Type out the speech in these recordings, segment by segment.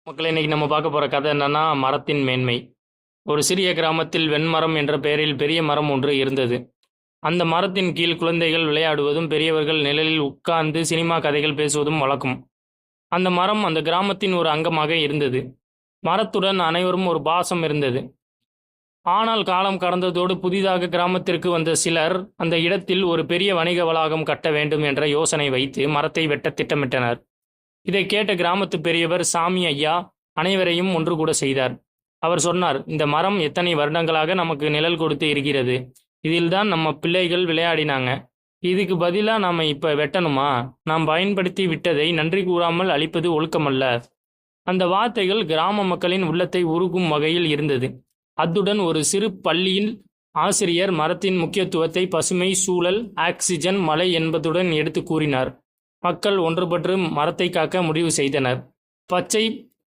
மக்களே, இன்னைக்கு நம்ம பார்க்க போற கதை என்னன்னா மரத்தின் மேன்மை. ஒரு சிறிய கிராமத்தில் வெண்மரம் என்ற பெயரில் பெரிய மரம் ஒன்று இருந்தது. அந்த மரத்தின் கீழ் குழந்தைகள் விளையாடுவதும் பெரியவர்கள் நிழலில் உட்கார்ந்து சினிமா கதைகள் பேசுவதும் வழக்கம். அந்த மரம் அந்த கிராமத்தின் ஒரு அங்கமாக இருந்தது. மரத்துடன் அனைவரும் ஒரு பாசம் இருந்தது. ஆனால் காலம் கடந்ததோடு புதிதாக கிராமத்திற்கு வந்த சிலர் அந்த இடத்தில் ஒரு பெரிய வணிக வளாகம் கட்ட வேண்டும் என்ற யோசனை வைத்து மரத்தை வெட்ட திட்டமிட்டனர். இதை கேட்ட கிராமத்து பெரியவர் சாமி ஐயா அனைவரையும் ஒன்று கூட செய்தார். அவர் சொன்னார், இந்த மரம் எத்தனை வருடங்களாக நமக்கு நிழல் கொடுத்து இருக்கிறது. இதில்தான் நம்ம பிள்ளைகள் விளையாடினாங்க. இதுக்கு பதிலாக நாம் இப்போ வெட்டணுமா? நாம் பயன்படுத்தி விட்டதை நன்றி கூறாமல் அழிப்பது ஒழுக்கமல்ல. அந்த வார்த்தைகள் கிராம மக்களின் உள்ளத்தை உருகும் வகையில் இருந்தது. அத்துடன் ஒரு சிறு பள்ளியின் ஆசிரியர் மரத்தின் முக்கியத்துவத்தை பசுமை, சூழல், ஆக்சிஜன், மழை என்பதுடன் எடுத்து கூறினார். மக்கள் ஒன்றுபட்டு மரத்தை காக்க முடிவு செய்தனர். பச்சை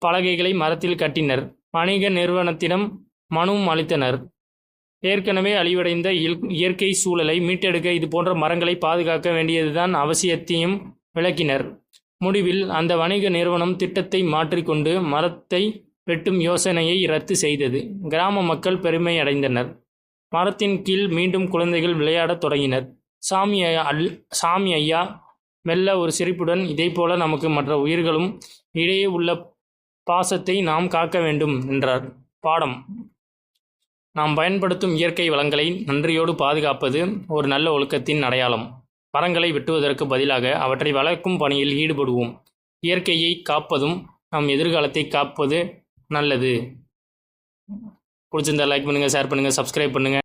பலகைகளை மரத்தில் கட்டினர். வணிக நிறுவனத்திடம் மனுவும் அளித்தனர். ஏற்கனவே அழிவடைந்த இயற்கை சூழலை மீட்டெடுக்க இது போன்ற மரங்களை பாதுகாக்க வேண்டியதுதான் அவசியத்தையும் விளக்கினர். முடிவில் அந்த வணிக நிறுவனம் திட்டத்தை மாற்றிக்கொண்டு மரத்தை வெட்டும் யோசனையை ரத்து செய்தது. கிராம மக்கள் பெருமை அடைந்தனர். மரத்தின் கீழ் மீண்டும் குழந்தைகள் விளையாடத் தொடங்கினர். சாமி ஐயா மெல்ல ஒரு சிரிப்புடன், இதைப்போல நமக்கு மற்ற உயிர்களும் இடையே உள்ள பாசத்தை நாம் காக்க வேண்டும் என்றார். பாடம்: நாம் பயன்படுத்தும் இயற்கை வளங்களை நன்றியோடு பாதுகாப்பது ஒரு நல்ல ஒழுக்கத்தின் அடையாளம். மரங்களை வெட்டுவதற்கு பதிலாக அவற்றை வளர்க்கும் பணியில் ஈடுபடுவோம். இயற்கையை காப்பதும் நம் எதிர்காலத்தை காப்பது நல்லது. பிடிச்சிருந்தா லைக் பண்ணுங்கள், ஷேர் பண்ணுங்கள், சப்ஸ்கிரைப் பண்ணுங்கள்.